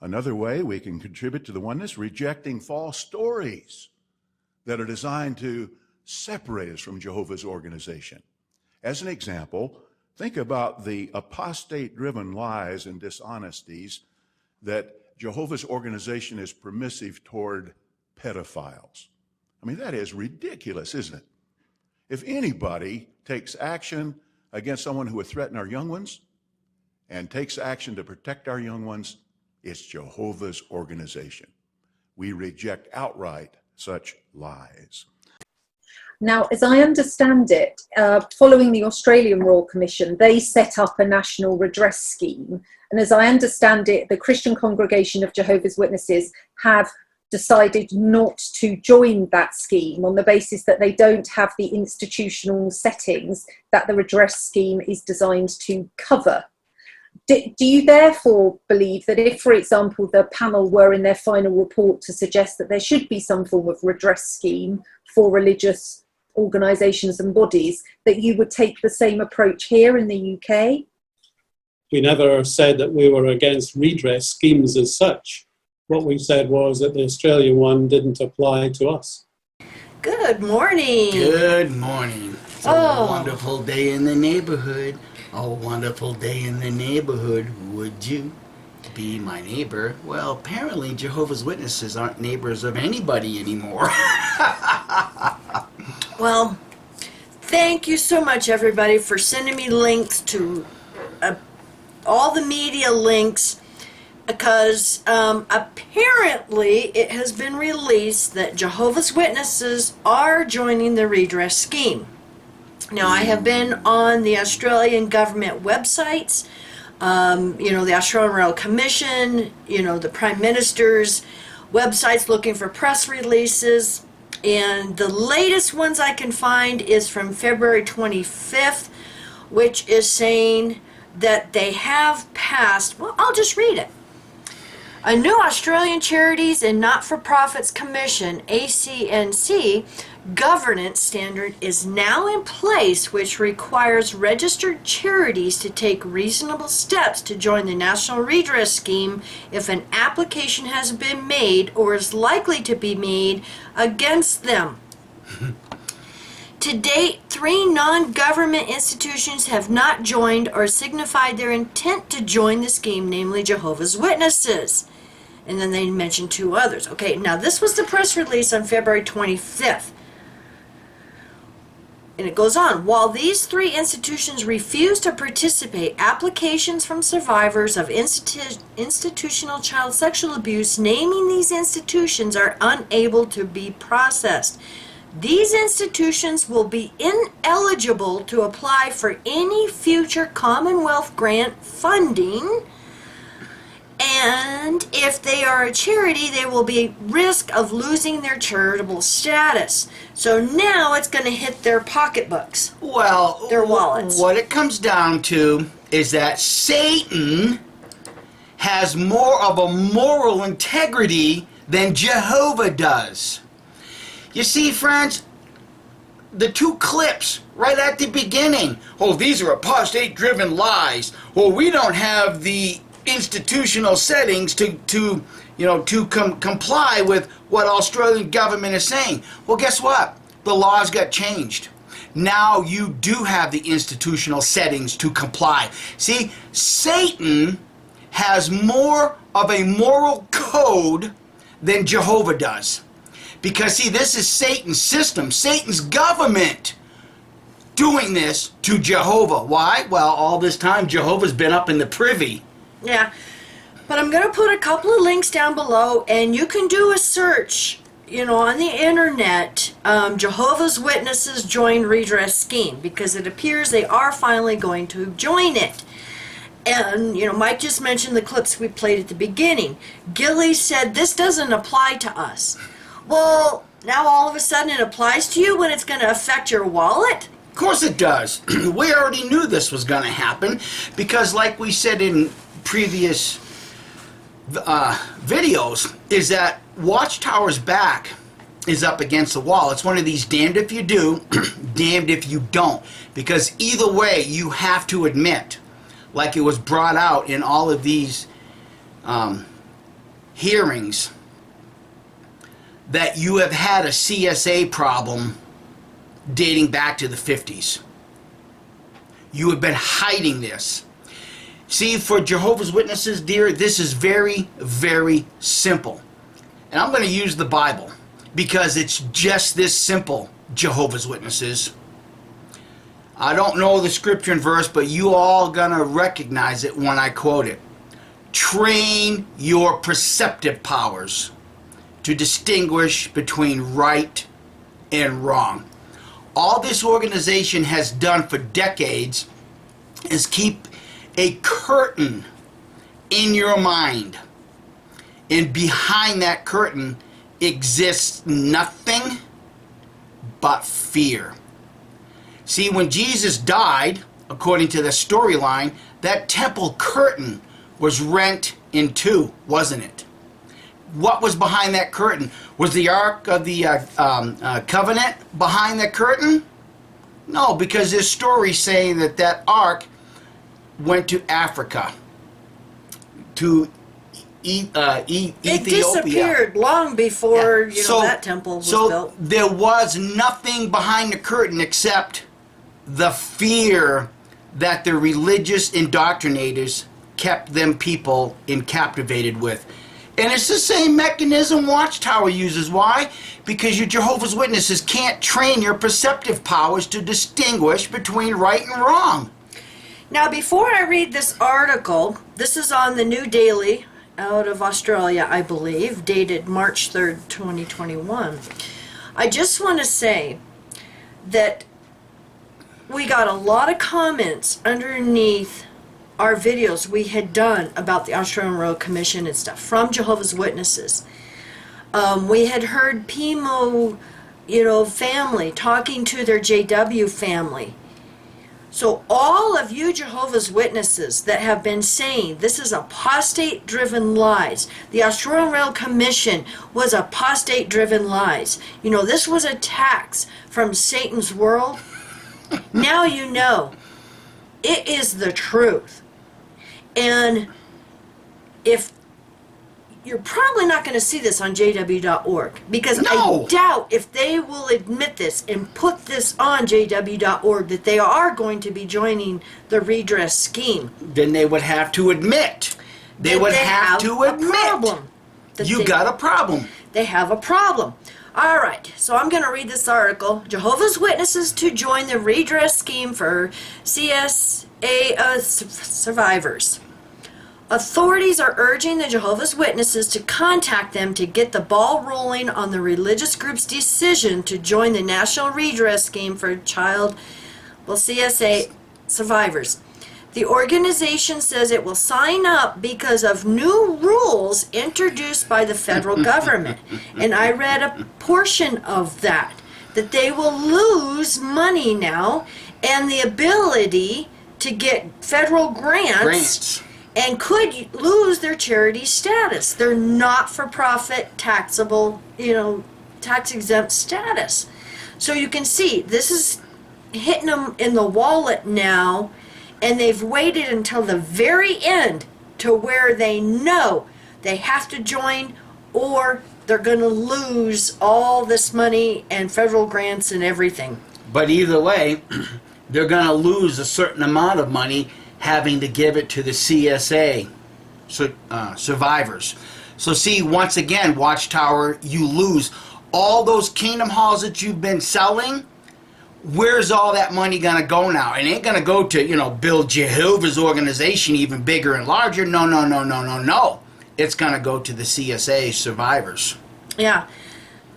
Another way we can contribute to the oneness, rejecting false stories that are designed to separate us from Jehovah's organization. As an example, think about the apostate-driven lies and dishonesties that Jehovah's organization is permissive toward pedophiles. I mean, that is ridiculous, isn't it? If anybody takes action against someone who would threaten our young ones and takes action to protect our young ones, it's Jehovah's organization. We reject outright such lies. Now, as I understand it, following the Australian Royal Commission, they set up a national redress scheme. And as I understand it, the Christian Congregation of Jehovah's Witnesses have decided not to join that scheme on the basis that they don't have the institutional settings that the redress scheme is designed to cover. Do you therefore believe that if, for example, the panel were in their final report to suggest that there should be some form of redress scheme for religious organisations and bodies, that you would take the same approach here in the UK? We never said that we were against redress schemes as such. What we said was that the Australian one didn't apply to us. Good morning. Good morning. It's a wonderful day in the neighborhood. A wonderful day in the neighborhood. Would you be my neighbor? Well, apparently Jehovah's Witnesses aren't neighbors of anybody anymore. Well, thank you so much, everybody, for sending me links to all the media links, because apparently it has been released that Jehovah's Witnesses are joining the redress scheme. Now, I have been on the Australian government websites, the Australian Royal Commission, the Prime Minister's websites, looking for press releases. And the latest ones I can find is from February 25th, which is saying that they have passed, well, I'll just read it. A new Australian Charities and Not-for-Profits Commission, ACNC, governance standard is now in place, which requires registered charities to take reasonable steps to join the National Redress Scheme if an application has been made or is likely to be made against them. To date, 3 non-government institutions have not joined or signified their intent to join the scheme, namely Jehovah's Witnesses. And then they mentioned 2 others. Okay, now this was the press release on February 25th. And it goes on. While these 3 institutions refuse to participate, applications from survivors of institutional child sexual abuse naming these institutions are unable to be processed. These institutions will be ineligible to apply for any future Commonwealth grant funding, and if they are a charity, they will be at risk of losing their charitable status. So now it's going to hit their pocketbooks, well, their wallets. What it comes down to is that Satan has more of a moral integrity than Jehovah does. You see, friends, the 2 clips right at the beginning, oh, these are apostate-driven lies. Well, we don't have the institutional settings to comply with what Australian government is saying. Well, guess what? The laws got changed. Now you do have the institutional settings to comply. See, Satan has more of a moral code than Jehovah does. Because, see, this is Satan's system, Satan's government doing this to Jehovah. Why? Well, all this time Jehovah's been up in the privy. Yeah, but I'm going to put a couple of links down below, and you can do a search, on the internet, Jehovah's Witnesses join redress scheme, because it appears they are finally going to join it. And, Mike just mentioned the clips we played at the beginning. Gilly said, this doesn't apply to us. Well, now all of a sudden it applies to you when it's going to affect your wallet? Of course it does. We already knew this was going to happen, because like we said in previous videos, is that Watchtower's back is up against the wall. It's one of these damned if you do, damned if you don't. Because either way, you have to admit, like it was brought out in all of these hearings that you have had a CSA problem dating back to the 50s. You have been hiding this. See, for Jehovah's Witnesses, dear, this is very, very simple. And I'm going to use the Bible because it's just this simple, Jehovah's Witnesses. I don't know the scripture and verse, but you all going to recognize it when I quote it. Train your perceptive powers to distinguish between right and wrong. All this organization has done for decades is keep a curtain in your mind. And behind that curtain exists nothing but fear. See, when Jesus died, according to the storyline, that temple curtain was rent in two, wasn't it? What was behind that curtain? Was the Ark of the Covenant behind that curtain? No, because there's stories saying that that Ark went to Africa, to Ethiopia. It disappeared long before that temple was built. So there was nothing behind the curtain except the fear that the religious indoctrinators kept them people captivated with. And it's the same mechanism Watchtower uses. Why? Because you Jehovah's Witnesses can't train your perceptive powers to distinguish between right and wrong. Now, before I read this article, this is on the New Daily out of Australia, I believe, dated March 3rd, 2021. I just want to say that we got a lot of comments underneath our videos we had done about the Australian Royal Commission and stuff from Jehovah's Witnesses. We had heard PMO, family talking to their JW family. So all of you Jehovah's Witnesses that have been saying this is apostate-driven lies, the Australian Royal Commission was apostate-driven lies. This was a tax from Satan's world. Now you know. It is the truth. And if you're probably not going to see this on jw.org because No. I doubt if they will admit this and put this on jw.org that they are going to be joining the redress scheme. Then they would have to admit. They That would have to a admit. problem. That You they- got a problem. They have a problem. All right, so I'm going to read this article. Jehovah's Witnesses to join the redress scheme for CSA survivors. Authorities are urging the Jehovah's Witnesses to contact them to get the ball rolling on the religious group's decision to join the National Redress Scheme for CSA survivors. The organization says it will sign up because of new rules introduced by the federal government. And I read a portion of that they will lose money now and the ability to get federal grants. And could lose their charity status. Their not-for-profit taxable, tax-exempt status. So you can see, this is hitting them in the wallet now, and they've waited until the very end to where they know they have to join or they're going to lose all this money and federal grants and everything. But either way, they're going to lose a certain amount of money having to give it to the CSA survivors. So see, once again, Watchtower, you lose all those Kingdom Halls that you've been selling. Where's all that money going to go now? It ain't going to go to, build Jehovah's organization even bigger and larger. No. It's going to go to the CSA survivors. Yeah.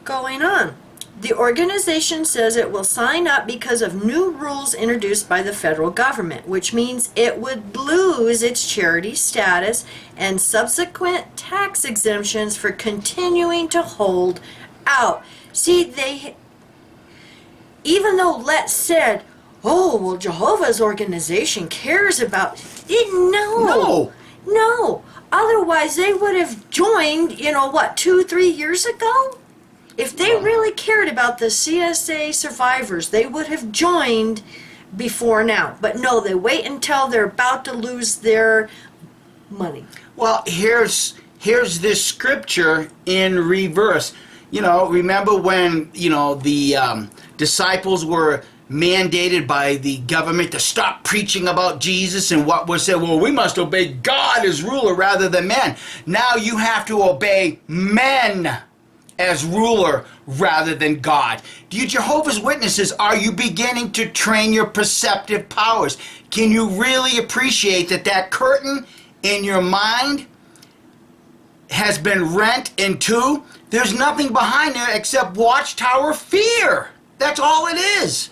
Going on. The organization says it will sign up because of new rules introduced by the federal government, which means it would lose its charity status and subsequent tax exemptions for continuing to hold out. See, even though Let's said, oh, well, Jehovah's organization cares about it. No. Otherwise, they would have joined, 2-3 years ago? If they really cared about the CSA survivors, they would have joined before now. But no, they wait until they're about to lose their money. Well, here's here's this scripture in reverse. You know, remember when, you know, the disciples were mandated by the government to stop preaching about Jesus, and what was said, well, we must obey God as ruler rather than men. Now you have to obey men as ruler rather than God. Do you Jehovah's Witnesses, are you beginning to train your perceptive powers? Can you really appreciate that that curtain in your mind has been rent in two? There's nothing behind there except watchtower fear. That's all it is.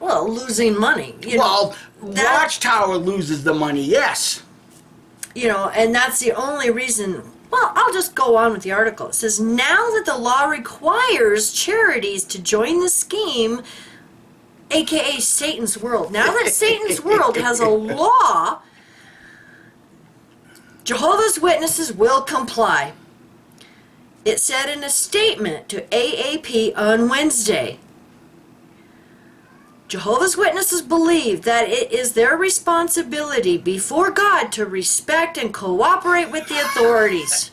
Well, losing money. You know, Well, that- watchtower loses the money, yes. you know, and that's the only reason. Well, I'll just go on with the article. It says, now that the law requires charities to join the scheme, aka Satan's World, now that Satan's World has a law, Jehovah's Witnesses will comply. It said in a statement to AAP on Wednesday, Jehovah's Witnesses believe that it is their responsibility before God to respect and cooperate with the authorities.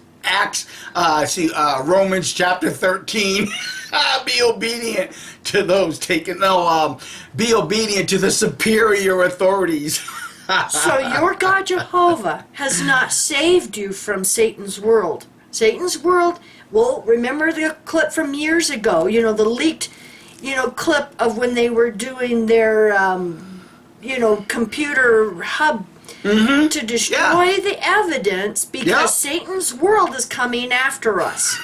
Romans chapter 13. Be obedient to those be obedient to the superior authorities. So your God Jehovah has not saved you from Satan's world. Satan's world, well, remember the clip from years ago, you know, the leaked, you know, clip of when they were doing their, you know, computer hub to destroy the evidence because Satan's world is coming after us.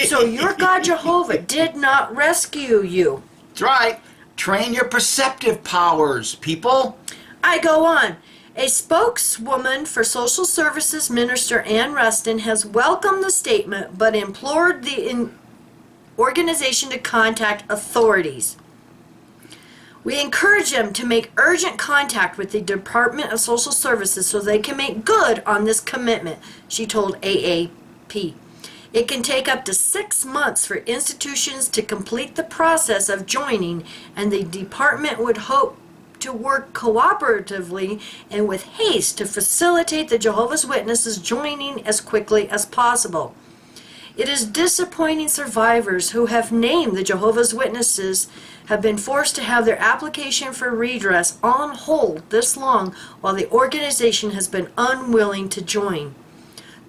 So your God Jehovah did not rescue you. That's right. Train your perceptive powers, people. I go on. A spokeswoman for Social Services Minister Ann Rustin has welcomed the statement but implored the organization to contact authorities. We encourage them to make urgent contact with the Department of Social Services so they can make good on this commitment, she told AAP. It can take up to 6 months for institutions to complete the process of joining, and the department would hope to work cooperatively and with haste to facilitate the Jehovah's Witnesses joining as quickly as possible. It is disappointing survivors who have named the Jehovah's Witnesses have been forced to have their application for redress on hold this long while the organization has been unwilling to join.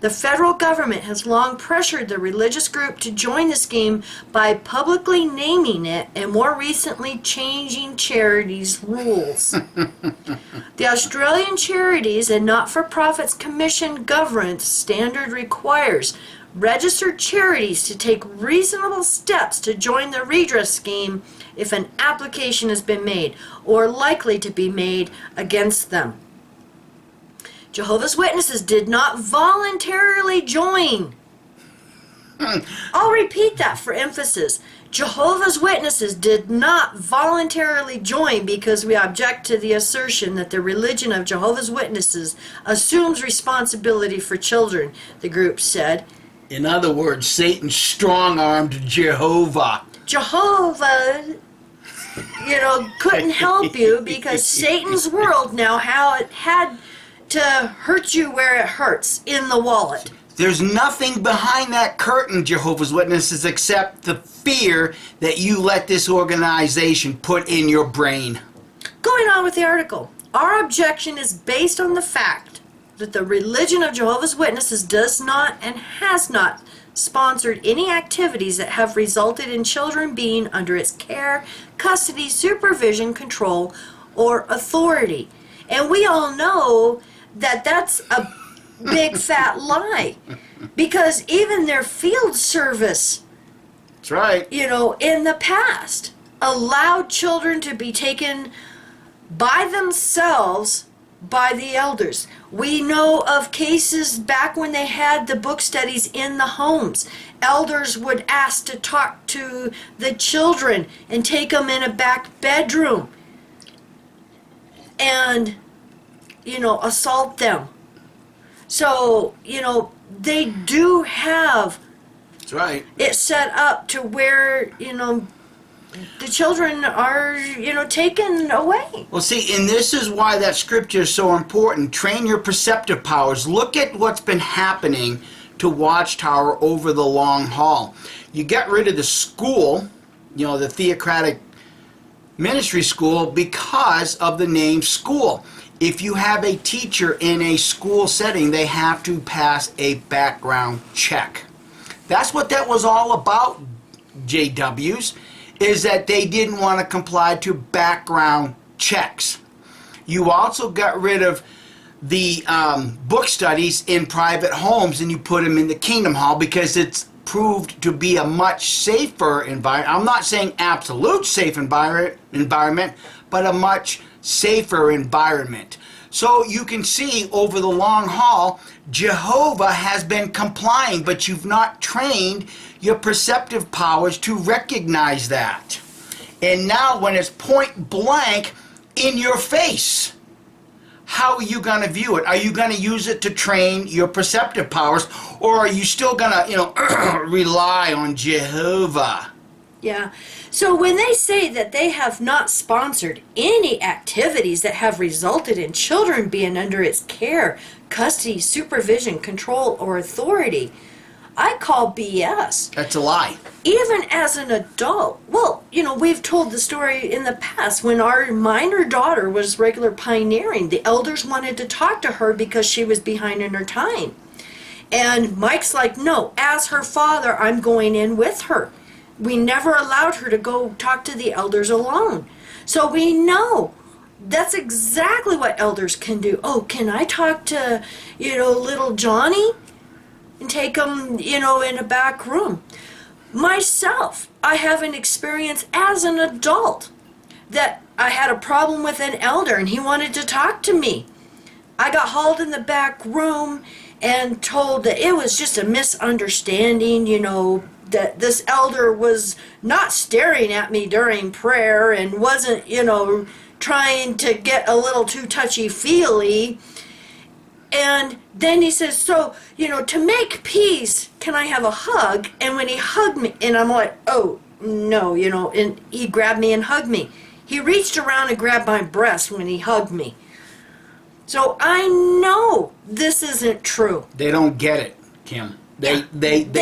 The federal government has long pressured the religious group to join the scheme by publicly naming it and more recently changing charities' rules. The Australian Charities and Not-for-Profits Commission governance standard requires registered charities to take reasonable steps to join the redress scheme if an application has been made or likely to be made against them. Jehovah's Witnesses did not voluntarily join. I'll repeat that for emphasis. Jehovah's Witnesses did not voluntarily join because we object to the assertion that the religion of Jehovah's Witnesses assumes responsibility for children, the group said. In other words, Satan strong-armed Jehovah. Jehovah, you know, couldn't help you because Satan's world now had to hurt you where it hurts, in the wallet. There's nothing behind that curtain, Jehovah's Witnesses, except the fear that you let this organization put in your brain. Going on with the article, our objection is based on the fact that the religion of Jehovah's Witnesses does not and has not sponsored any activities that have resulted in children being under its care, custody, supervision, control, or authority. And we all know that that's a big fat lie, because even their field service, That's right. you know, in the past allowed children to be taken by themselves by the elders. We know of cases back when they had the book studies in the homes. Elders would ask to talk to the children and take them in a back bedroom and, you know, assault them. So, you know, they do have That's right. it set up to where, you know, the children are, you know, taken away. Well, see, and this is why that scripture is so important. Train your perceptive powers. Look at what's been happening to Watchtower over the long haul. You got rid of the school, you know, the theocratic ministry school, because of the name school. If you have a teacher in a school setting, they have to pass a background check. That's what that was all about, JWs, is that they didn't want to comply to background checks. You also got rid of the book studies in private homes, and you put them in the Kingdom Hall because it's proved to be a much safer environment. I'm not saying absolute safe environment, but a much safer environment. So you can see over the long haul, Jehovah has been complying, but you've not trained your perceptive powers to recognize that. And now when it's point blank in your face, how are you going to view it? Are you going to use it to train your perceptive powers, or are you still going to, rely on Jehovah? Yeah. So when they say that they have not sponsored any activities that have resulted in children being under its care, custody, supervision, control, or authority, I call BS. That's a lie. Even as an adult, well, we've told the story in the past when our minor daughter was regular pioneering. The elders wanted to talk to her because she was behind in her time. And Mike's like, no, as her father, I'm going in with her. We never allowed her to go talk to the elders alone. So we know that's exactly what elders can do. Oh, can I talk to, little Johnny? And take him, in a back room. Myself, I have an experience as an adult that I had a problem with an elder and he wanted to talk to me. I got hauled in the back room and told that it was just a misunderstanding, that this elder was not staring at me during prayer and wasn't, trying to get a little too touchy-feely. And then he says, so, to make peace, can I have a hug? And when he hugged me, and I'm like, oh, no, and he grabbed me and hugged me. He reached around and grabbed my breast when he hugged me. So I know this isn't true. They don't get it, Kim. They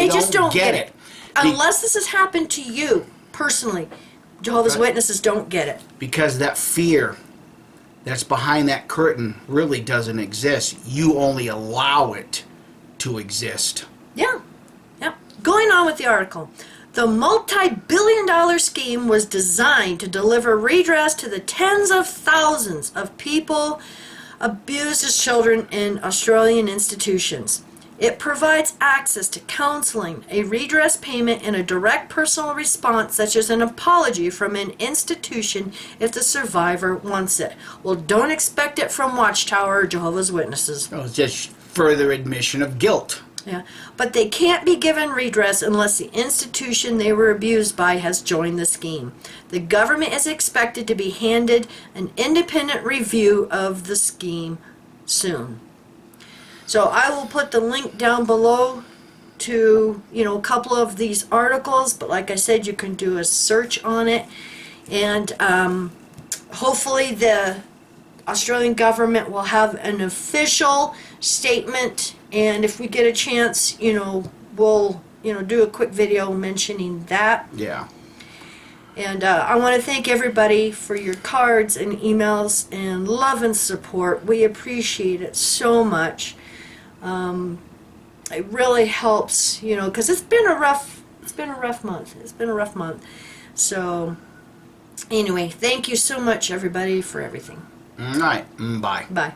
just don't get it. Be- Unless this has happened to you personally, Jehovah's Witnesses don't get it. Because that fear that's behind that curtain really doesn't exist. You only allow it to exist. Yeah. Going on with the article. The multi-billion-dollar scheme was designed to deliver redress to the tens of thousands of people abused as children in Australian institutions. It provides access to counseling, a redress payment, and a direct personal response, such as an apology from an institution if the survivor wants it. Well, don't expect it from Watchtower or Jehovah's Witnesses. It's just further admission of guilt. Yeah, but they can't be given redress unless the institution they were abused by has joined the scheme. The government is expected to be handed an independent review of the scheme soon. So I will put the link down below to, a couple of these articles, but like I said, you can do a search on it, and hopefully the Australian government will have an official statement, and if we get a chance, we'll, do a quick video mentioning that. Yeah. And I want to thank everybody for your cards and emails and love and support. We appreciate it so much. It really helps, because it's been a rough month. So anyway, thank you so much, everybody, for everything. All right. Bye. Bye.